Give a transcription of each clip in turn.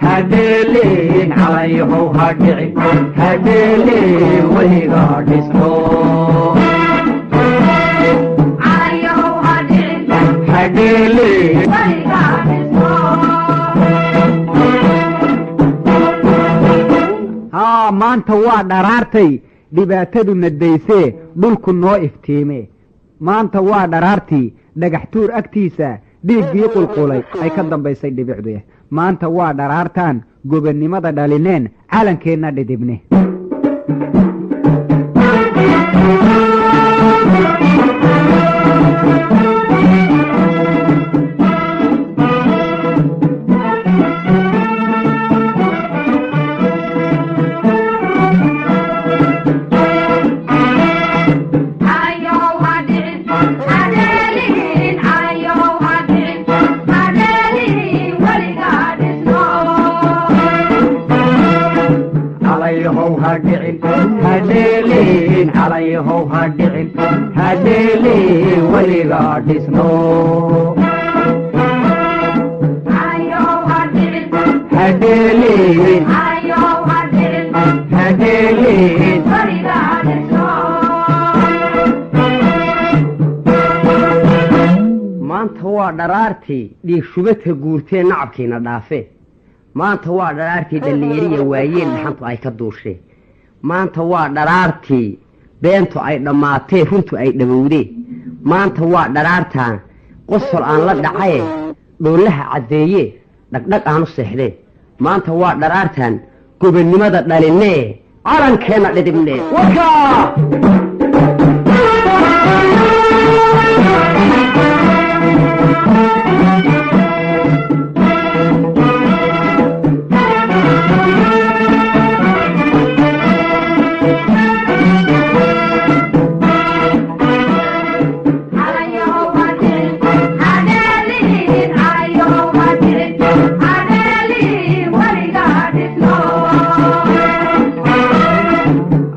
هديلين عليه هدعي هديلين ولقى دسنو عليه هدعي هديلين ولقى دسنو maanta waa dharaartay dhibaatadu nadaysee dhulku noo iftiime maanta waa dharaartii dhagaxtuur agtiisa dhiiggii qulqulay ay ka dambaysay dhibicdu maanta waa dharaartaan gobonnimada dhalineen calankeenna dhidibne هديلين عليه هدعين هديلين ولقى دسنو هديلين هديلين ولقى دسنو maanta waa dharaartii dhiig shubadka guurtee nacabkiina dhaafe maanta waa dharaartii dhallinyariya waayeen dhaxantu ay ka duusheen maanta waa dharaartii beentu ay dhammaatee runtu ay dhabowdeen maanta waa dharaartaan qosol aan la dhacaye dhoolaha caddeeye dhagdhag aan u seexdeen maanta waa dharaartaan gobonnimada dhalinee calankeenna dhidibnee wakaa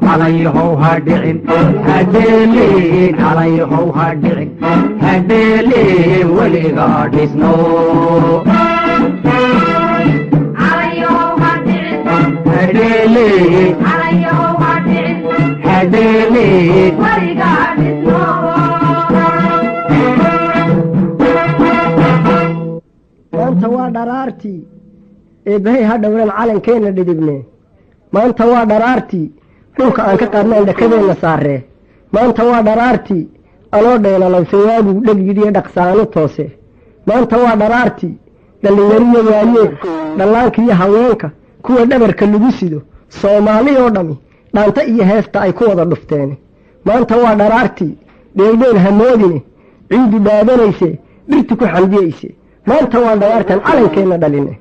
عليه هدعين هديلين عليه هدعين هديلين ولقى دسنو عليه هدعين هديلين عليه هدعين هديلين ولقى دسنو maanta waa dharaartii eebbahay hadhowran calankeenna dhidibne maanta waa dharaartii dhulka aan ka qaadnaan dhakadeenna saaree maanta waa dharaartii anoo dheelalowsawaagu dhegyidiyo dhaqsaano toose maanta waa dharaartii dhallinyariya waayeen dhallaanka iyo haweenka kuwa dhabarka lagu sido soomaali oo dhammi dhaanta iyo heesta ay ku wada dhufteene maanta waa dharaartii dheeldheel hamoodine ciidu dhaadanayse dhirtu ku xamdiyeyse maanta waa dharaartan calankeenna dhaline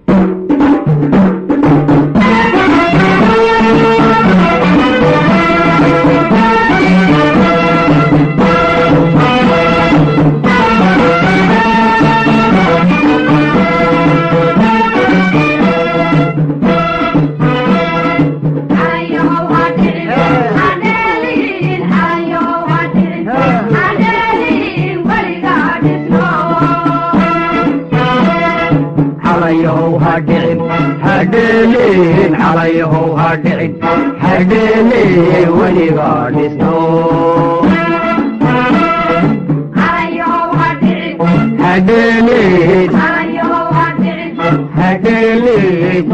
هديلين عليه هدعين هديلين ولقى دسنو هديلين هديلين